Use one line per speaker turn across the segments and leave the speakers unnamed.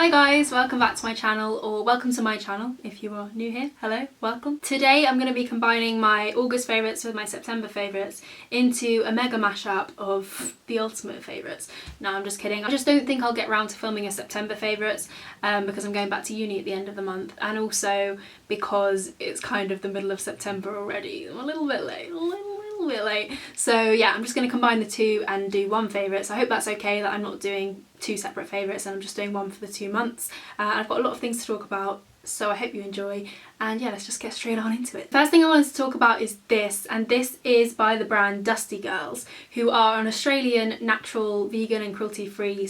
Hi guys, welcome back to my channel, or welcome to my channel if you are new here. Hello, welcome. Today I'm going to be combining my August favourites with my September favourites into a mega mashup of the ultimate favourites. No, I'm just kidding. I just don't think I'll get round to filming a September favourites because I'm going back to uni at the end of the month, and also because it's kind of the middle of September already. I'm a little bit late, a little bit late. So yeah, I'm just going to combine the two and do one favourite. So I hope that's okay that I'm not doing two separate favourites and I'm just doing one for the 2 months. I've got a lot of things to talk about, so I hope you enjoy, and yeah, let's just get straight on into it. First thing I wanted to talk about is this, and this is by the brand Dusty Girls, who are an Australian natural, vegan and cruelty-free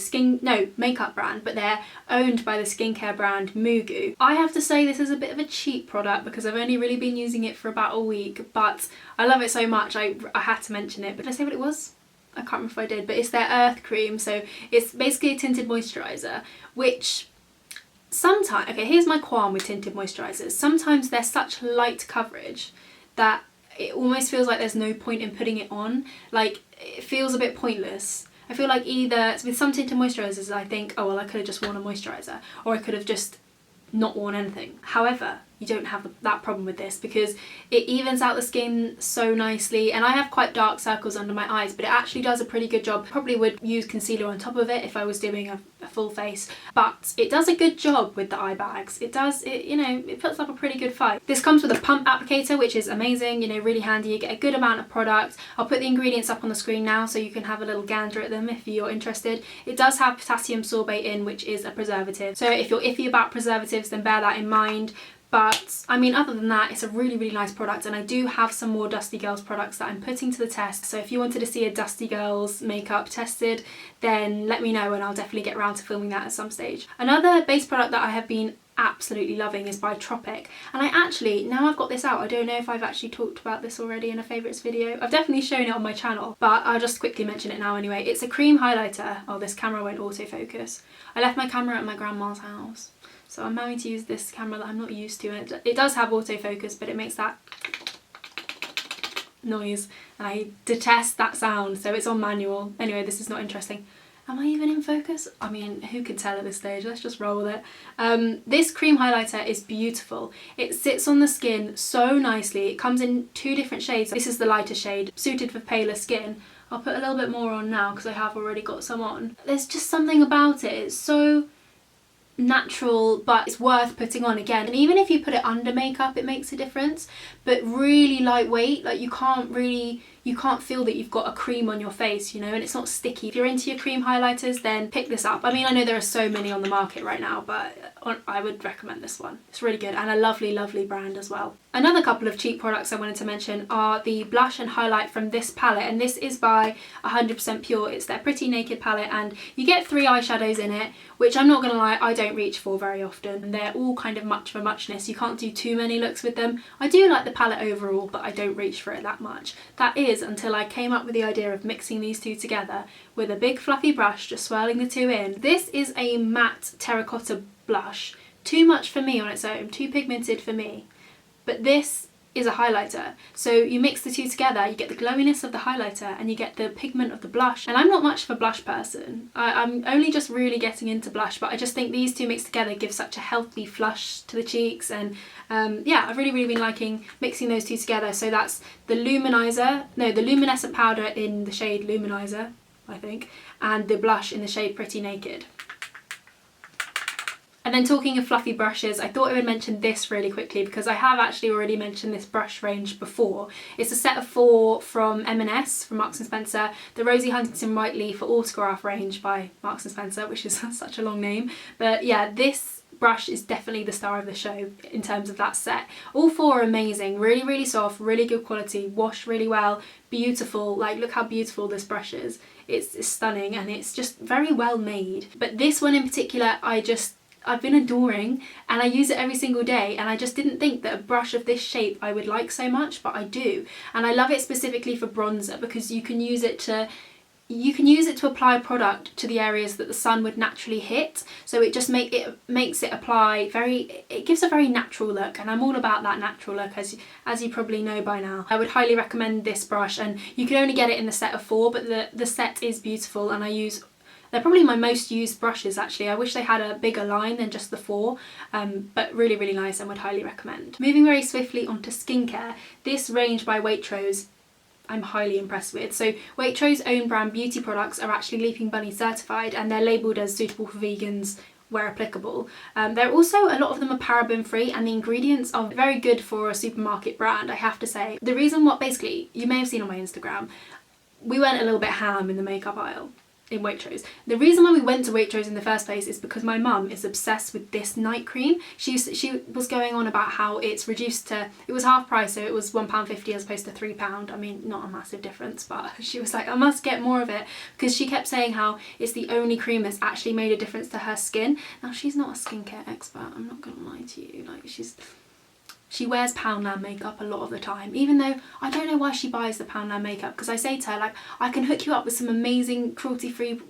makeup brand, but they're owned by the skincare brand Mugu. I have to say this is a bit of a cheap product because I've only really been using it for about a week, but I love it so much I had to mention it. But did I say what it was? I can't remember if I did, but it's their Earth Cream. So it's basically a tinted moisturiser, which sometimes, okay, here's my qualm with tinted moisturisers. Sometimes they're such light coverage that it almost feels like there's no point in putting it on. Like, it feels a bit pointless. I feel like either, with some tinted moisturisers, I think, oh well, I could have just worn a moisturiser, or I could have just not worn anything. However, you don't have that problem with this because it evens out the skin so nicely, and I have quite dark circles under my eyes, but it actually does a pretty good job. Probably would use concealer on top of it if I was doing a full face, but it does a good job with the eye bags. It puts up a pretty good fight. This comes with a pump applicator, which is amazing, you know, really handy. You get a good amount of product. I'll put the ingredients up on the screen now so you can have a little gander at them if you're interested. It does have potassium sorbate in, which is a preservative, so if you're iffy about preservatives, then bear that in mind. But I mean, other than that, it's a really, really nice product, and I do have some more Dusty Girls products that I'm putting to the test. So if you wanted to see a Dusty Girls makeup tested, then let me know and I'll definitely get around to filming that at some stage. Another base product that I have been absolutely loving is by Tropic, and I actually, now I've got this out, I don't know if I've actually talked about this already in a favourites video. I've definitely shown it on my channel, but I'll just quickly mention it now anyway. It's a cream highlighter. Oh, this camera won't autofocus. I left my camera at my grandma's house, so I'm having to use this camera that I'm not used to. It does have autofocus, but it makes that noise, and I detest that sound, so it's on manual. Anyway, this is not interesting. Am I even in focus? I mean, who can tell at this stage? Let's just roll with it. This cream highlighter is beautiful. It sits on the skin so nicely. It comes in 2 different shades. This is the lighter shade, suited for paler skin. I'll put a little bit more on now because I have already got some on. There's just something about it. It's so natural, but it's worth putting on again. And even if you put it under makeup, it makes a difference. But really lightweight, like you can't feel that you've got a cream on your face, you know, and it's not sticky. If you're into your cream highlighters, then pick this up. I mean, I know there are so many on the market right now, but I would recommend this one. It's really good, and a lovely, lovely brand as well. Another couple of cheap products I wanted to mention are the blush and highlight from this palette, and this is by 100% Pure. It's their Pretty Naked palette, and you get 3 eyeshadows in it, which I'm not gonna lie, I don't reach for very often. And they're all kind of much of a muchness. You can't do too many looks with them. I do like the palette overall, but I don't reach for it that much. That is until I came up with the idea of mixing these two together with a big fluffy brush, just swirling the two in. This is a matte terracotta blush. Too much for me on its own, too pigmented for me. But this is a highlighter. So you mix the two together, you get the glowiness of the highlighter and you get the pigment of the blush. And I'm not much of a blush person. I'm only just really getting into blush, but I just think these two mixed together give such a healthy flush to the cheeks. And yeah, I've really, really been liking mixing those two together. So that's the luminescent powder in the shade Luminizer, I think, and the blush in the shade Pretty Naked. And then talking of fluffy brushes, I thought I would mention this really quickly because I have actually already mentioned this brush range before. It's a set of 4 from M&S, from Marks & Spencer, the Rosie Huntington White Leaf Autograph range by Marks & Spencer, which is such a long name. But yeah, this brush is definitely the star of the show in terms of that set. All 4 are amazing, really, really soft, really good quality, wash really well, beautiful. Like, look how beautiful this brush is. It's stunning, and it's just very well made. But this one in particular, I've been adoring, and I use it every single day, and I just didn't think that a brush of this shape I would like so much, but I do. And I love it specifically for bronzer because you can use it to apply product to the areas that the sun would naturally hit. So it just makes it apply it gives a very natural look, and I'm all about that natural look, as you probably know by now. I would highly recommend this brush, and you can only get it in the set of 4, but the set is beautiful, and I use They're probably my most used brushes actually. I wish they had a bigger line than just the 4, but really, really nice and would highly recommend. Moving very swiftly onto skincare, this range by Waitrose I'm highly impressed with. So Waitrose's own brand beauty products are actually Leaping Bunny certified, and they're labelled as suitable for vegans where applicable. They're also, a lot of them are paraben free, and the ingredients are very good for a supermarket brand, I have to say. The reason what, basically, you may have seen on my Instagram, we went a little bit ham in the makeup aisle in Waitrose. The reason why we went to Waitrose in the first place is because my mum is obsessed with this night cream. She was going on about how it's reduced to, it was half price, so it was £1.50 as opposed to £3. I mean, not a massive difference, but she was like, I must get more of it, because she kept saying how it's the only cream that's actually made a difference to her skin. Now, she's not a skincare expert, I'm not gonna lie to you, like she wears Poundland makeup a lot of the time, even though I don't know why she buys the Poundland makeup, because I say to her, like, I can hook you up with some amazing cruelty-free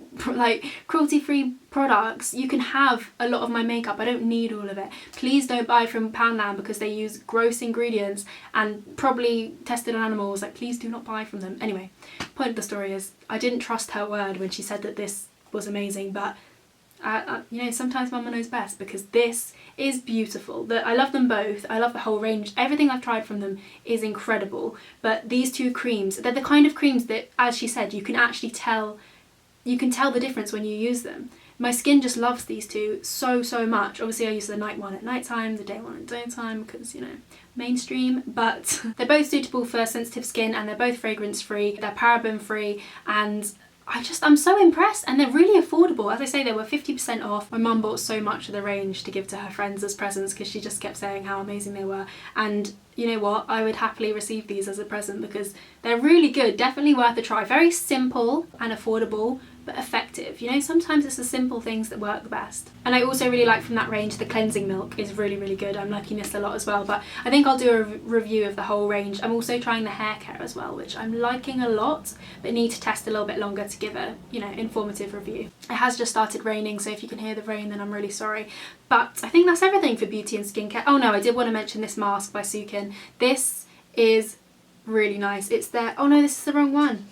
products. You can have a lot of my makeup, I don't need all of it. Please don't buy from Poundland because they use gross ingredients and probably tested on animals. Like, please do not buy from them. Anyway, point of the story is I didn't trust her word when she said that this was amazing, but you know, sometimes Mama knows best, because this is beautiful. I love them both. I love the whole range. Everything I've tried from them is incredible. But these two creams, they're the kind of creams that, as she said, you can actually tell, you can tell the difference when you use them. My skin just loves these two so, so much. Obviously I use the night one at night time, the day one at daytime, because, you know, mainstream, but they're both suitable for sensitive skin, and they're both fragrance free, they're paraben free, and I'm so impressed, and they're really affordable. As I say, they were 50% off. My mum bought so much of the range to give to her friends as presents because she just kept saying how amazing they were. And you know what? I would happily receive these as a present because they're really good. Definitely worth a try. Very simple and affordable, but effective. You know, sometimes it's the simple things that work the best. And I also really like from that range, the cleansing milk is really, really good. I'm liking this a lot as well, but I think I'll do a review of the whole range. I'm also trying the hair care as well, which I'm liking a lot, but need to test a little bit longer to give a, you know, informative review. It has just started raining, so if you can hear the rain, then I'm really sorry. But I think that's everything for beauty and skincare. Oh no, I did want to mention this mask by Sukin. This is really nice. It's their, oh no, this is the wrong one.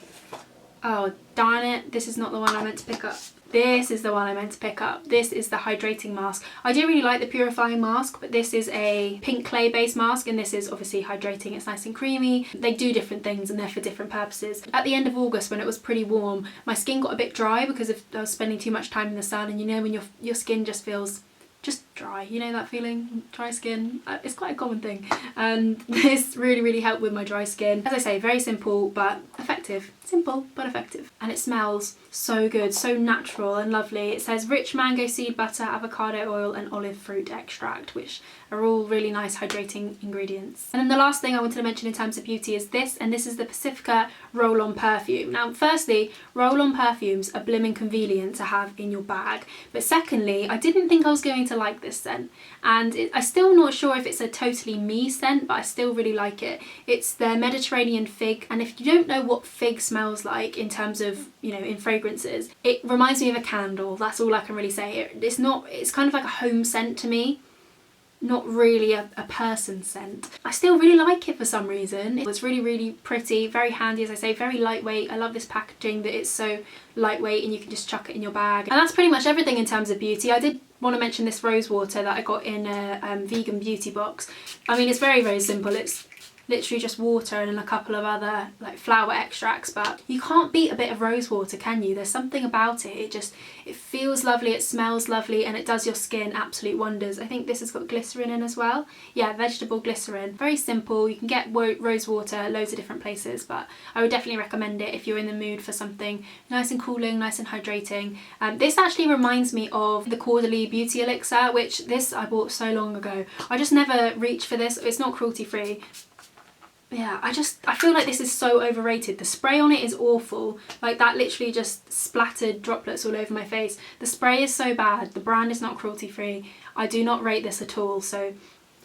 Oh, darn it. This is not the one I meant to pick up. This is the one I meant to pick up. This is the hydrating mask. I do really like the purifying mask, but this is a pink clay based mask, and this is obviously hydrating. It's nice and creamy. They do different things and they're for different purposes. At the end of August, when it was pretty warm, my skin got a bit dry because I was spending too much time in the sun, and you know when your skin just feels just dry, you know that feeling? Dry skin, it's quite a common thing, and this really, really helped with my dry skin. As I say, very simple but effective. Simple but effective, and it smells so good, so natural and lovely. It says rich mango seed butter, avocado oil and olive fruit extract, which are all really nice hydrating ingredients. And then the last thing I wanted to mention in terms of beauty is this, and this is the Pacifica roll-on perfume. Now firstly, roll-on perfumes are blimmin' convenient to have in your bag, but secondly, I didn't think I was going to like this scent, and I'm still not sure if it's a totally me scent, but I still really like it. It's the Mediterranean fig, and if you don't know what fig smells like in terms of, you know, in fragrances, it reminds me of a candle. That's all I can really say. It's kind of like a home scent to me, not really a person scent. I still really like it for some reason. It was really, really pretty, very handy, as I say, very lightweight. I love this packaging, that it's so lightweight and you can just chuck it in your bag. And that's pretty much everything in terms of beauty. I did want to mention this Rosewater that I got in a vegan beauty box. I mean, it's very, very simple. It's literally just water and a couple of other like flower extracts, but you can't beat a bit of rose water, can you? There's something about it. It feels lovely, it smells lovely, and it does your skin absolute wonders. I think this has got glycerin in as well. Yeah, vegetable glycerin. Very simple. You can get rose water loads of different places, but I would definitely recommend it if you're in the mood for something nice and cooling, nice and hydrating. This actually reminds me of the Quarterly Beauty Elixir, which this I bought so long ago. I just never reached for this. It's not cruelty free. Yeah, I feel like this is so overrated. The spray on it is awful. Like, that literally just splattered droplets all over my face. The spray is so bad. The brand is not cruelty free. I do not rate this at all. So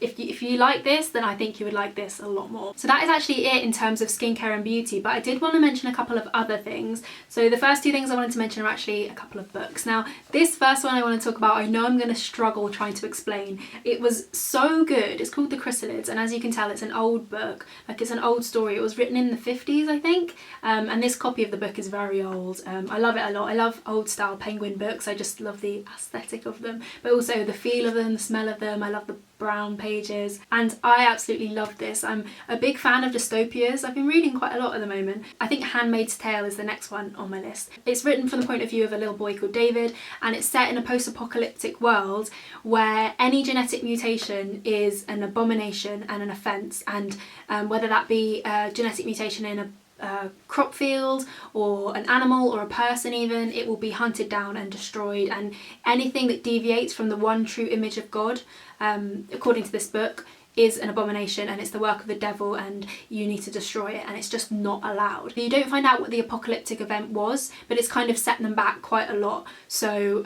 if you like this, then I think you would like this a lot more. So that is actually it in terms of skincare and beauty, but I did want to mention a couple of other things. So the first two things I wanted to mention are actually a couple of books. Now this first one I want to talk about, I know I'm going to struggle trying to explain. It was so good. It's called The Chrysalids, and as you can tell, it's an old book. Like, it's an old story. It was written in the 50s, I think, and this copy of the book is very old. I love it a lot. I love old style penguin books. I just love the aesthetic of them, but also the feel of them, the smell of them. I love the brown pages, and I absolutely love this. I'm a big fan of dystopias. I've been reading quite a lot at the moment. I think Handmaid's Tale is the next one on my list. It's written from the point of view of a little boy called David, and it's set in a post-apocalyptic world where any genetic mutation is an abomination and an offence, and whether that be a genetic mutation in a crop field or an animal or a person even, it will be hunted down and destroyed, and anything that deviates from the one true image of God, according to this book, is an abomination, and it's the work of the devil, and you need to destroy it, and it's just not allowed. You don't find out what the apocalyptic event was, but it's kind of set them back quite a lot. So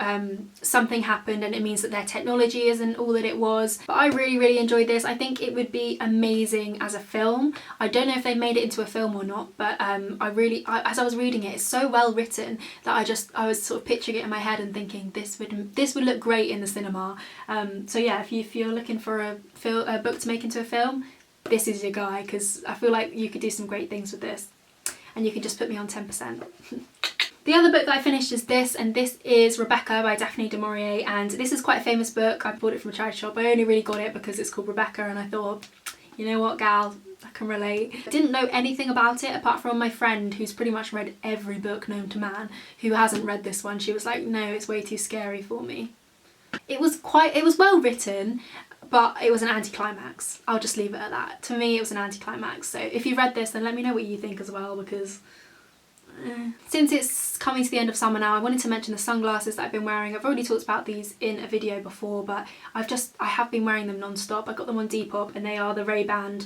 something happened, and it means that their technology isn't all that it was. But I really enjoyed this. I think it would be amazing as a film. I don't know if they made it into a film or not, but as I was reading it, it's so well written that I was sort of picturing it in my head and thinking this would look great in the cinema. So yeah, if you're looking for a book to make into a film, this is your guy, because I feel like you could do some great things with this, and you can just put me on 10%. The other book that I finished is this, and this is Rebecca by Daphne du Maurier, and this is quite a famous book. I bought it from a charity shop. I only really got it because it's called Rebecca, and I thought, you know what, gal, I can relate. I didn't know anything about it apart from my friend who's pretty much read every book known to man, who hasn't read this one. She was like, no, it's way too scary for me. It was well written, but it was an anticlimax. I'll just leave it at that. To me, it was an anticlimax. So if you read this, then let me know what you think as well, because since it's coming to the end of summer now, I wanted to mention the sunglasses that I've been wearing. I've already talked about these in a video before, but I have been wearing them non-stop. I got them on Depop, and they are the Ray-Ban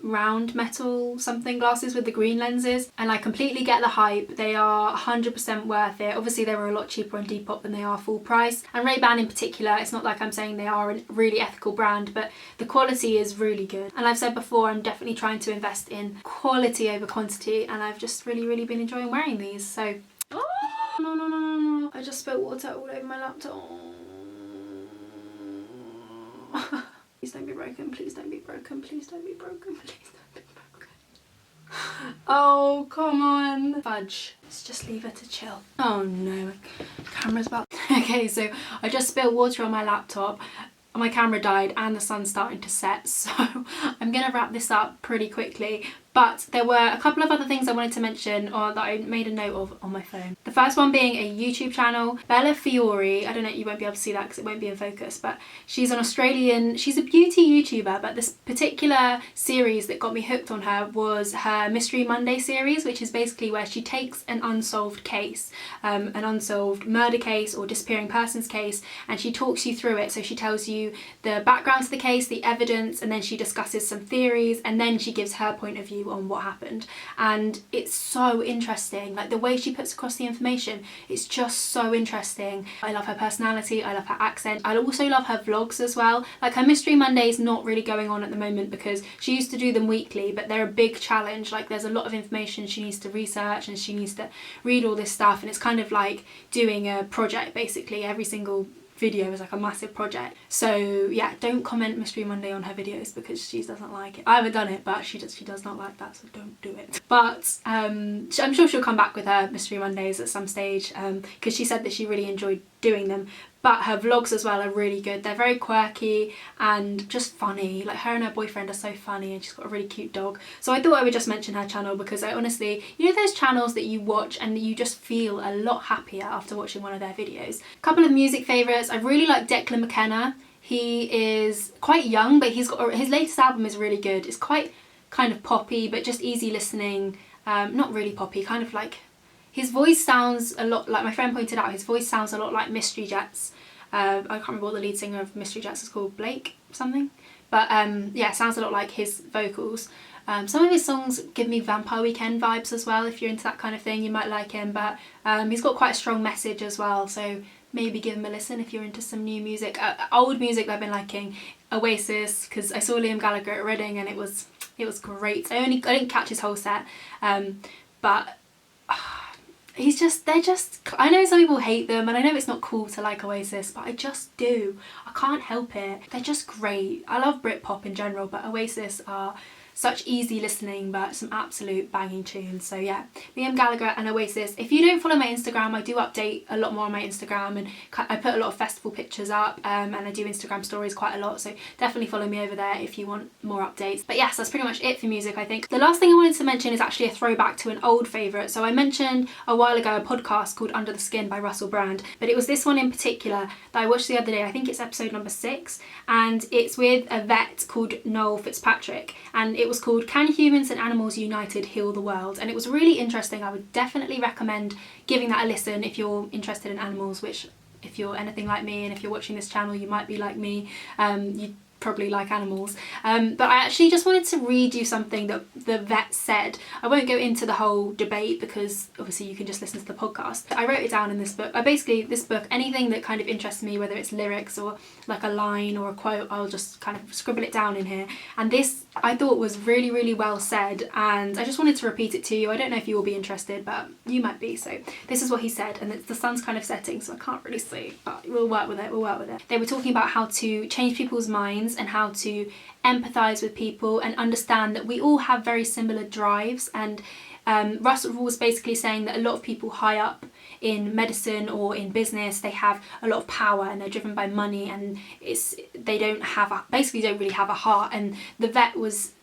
round metal something glasses with the green lenses, and I completely get the hype. They are 100% worth it. Obviously they were a lot cheaper on Depop than they are full price, and Ray-Ban in particular, it's not like I'm saying they are a really ethical brand, but the quality is really good. And I've said before, I'm definitely trying to invest in quality over quantity, and I've just really been enjoying wearing these. So no, I just spilled water all over my laptop. Please don't be broken, please don't be broken, please don't be broken, please don't be broken. Oh, come on. Fudge. Let's just leave her to chill. Oh no, my camera's about... Okay, so I just spilled water on my laptop. My camera died and the sun's starting to set, so I'm gonna wrap this up pretty quickly. But there were a couple of other things I wanted to mention, or that I made a note of on my phone. The first one being a YouTube channel, Bella Fiore. I don't know, you won't be able to see that because it won't be in focus, but she's an Australian, she's a beauty YouTuber, but this particular series that got me hooked on her was her Mystery Monday series, which is basically where she takes an unsolved case, an unsolved murder case or disappearing persons case, and she talks you through it. So she tells you the background to the case, the evidence, and then she discusses some theories, and then she gives her point of view on what happened. And it's so interesting, like the way she puts across the information, it's just so interesting. I love her personality, I love her accent, I also love her vlogs as well. Like her Mystery Monday is not really going on at the moment because she used to do them weekly, but they're a big challenge. Like there's a lot of information she needs to research and she needs to read all this stuff, and it's kind of like doing a project basically. Every single video is like a massive project. So yeah, don't comment Mystery Monday on her videos because she doesn't like it. I haven't done it, but she does not like that, so don't do it. But I'm sure she'll come back with her Mystery Mondays at some stage, because she said that she really enjoyed doing them. But her vlogs as well are really good. They're very quirky and just funny. Like her and her boyfriend are so funny, and she's got a really cute dog. So I thought I would just mention her channel because I honestly, you know those channels that you watch and you just feel a lot happier after watching one of their videos. A couple of music favourites. I really like Declan McKenna. He is quite young, but his latest album is really good. It's quite kind of poppy, but just easy listening. Not really poppy, kind of like... His voice sounds a lot like, my friend pointed out, his voice sounds a lot like Mystery Jets. I can't remember what the lead singer of Mystery Jets is called, Blake something. But yeah, it sounds a lot like his vocals. Some of his songs give me Vampire Weekend vibes as well. If you're into that kind of thing, you might like him. But he's got quite a strong message as well, so maybe give them a listen if you're into some new music. Old music that I've been liking, Oasis, because I saw Liam Gallagher at Reading and it was great. I didn't catch his whole set, but they're just, I know some people hate them and I know it's not cool to like Oasis, but I just do. I can't help it. They're just great. I love Britpop in general, but Oasis are such easy listening but some absolute banging tunes. So yeah, Liam Gallagher and Oasis. If you don't follow my Instagram, I do update a lot more on my Instagram, and I put a lot of festival pictures up, and I do Instagram stories quite a lot, so definitely follow me over there if you want more updates. But yes, that's pretty much it for music, I think. The last thing I wanted to mention is actually a throwback to an old favourite. So I mentioned a while ago a podcast called Under the Skin by Russell Brand, but it was this one in particular that I watched the other day. I think it's episode number 6, and it's with a vet called Noel Fitzpatrick, and it was called Can Humans and Animals United Heal the World? And it was really interesting. I would definitely recommend giving that a listen if you're interested in animals, which if you're anything like me and if you're watching this channel you might be like me. You probably like animals, but I actually just wanted to read you something that the vet said. I won't go into the whole debate because obviously you can just listen to the podcast. I wrote it down in this book. Basically this book, anything that kind of interests me, whether it's lyrics or like a line or a quote, I'll just kind of scribble it down in here. And this I thought was really, really well said, and I just wanted to repeat it to you. I don't know if you will be interested, but you might be. So this is what he said, and the sun's kind of setting so I can't really see, but we'll work with it. They were talking about how to change people's minds and how to empathise with people and understand that we all have very similar drives. And Russell was basically saying that a lot of people high up in medicine or in business, they have a lot of power and they're driven by money, and they don't really have a heart. And the vet was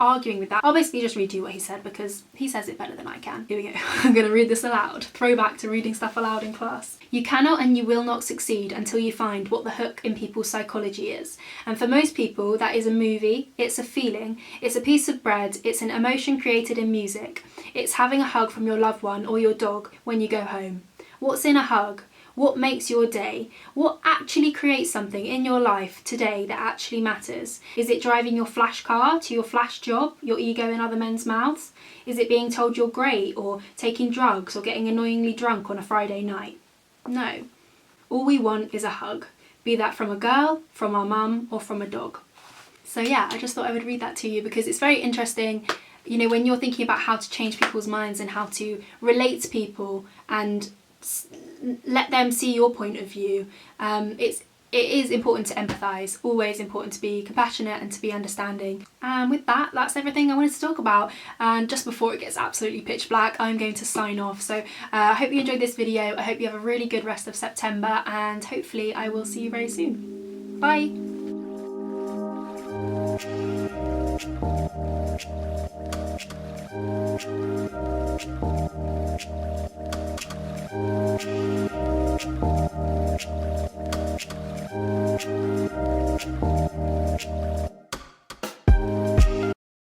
arguing with that. I'll basically just read you what he said because he says it better than I can. Here we go. I'm going to read this aloud. Throwback to reading stuff aloud in class. You cannot and you will not succeed until you find what the hook in people's psychology is. And for most people, that is a movie, it's a feeling, it's a piece of bread, it's an emotion created in music. It's having a hug from your loved one or your dog when you go home. What's in a hug? What makes your day? What actually creates something in your life today that actually matters? Is it driving your flash car to your flash job, your ego in other men's mouths? Is it being told you're great, or taking drugs, or getting annoyingly drunk on a Friday night? No. All we want is a hug, be that from a girl, from our mum, or from a dog. So yeah, I just thought I would read that to you because it's very interesting. You know, when you're thinking about how to change people's minds and how to relate to people and let them see your point of view, it is important to empathise, always important to be compassionate and to be understanding. And with that, that's everything I wanted to talk about. And just before it gets absolutely pitch black, I'm going to sign off. So I hope you enjoyed this video. I hope you have a really good rest of September, and hopefully I will see you very soon. Bye!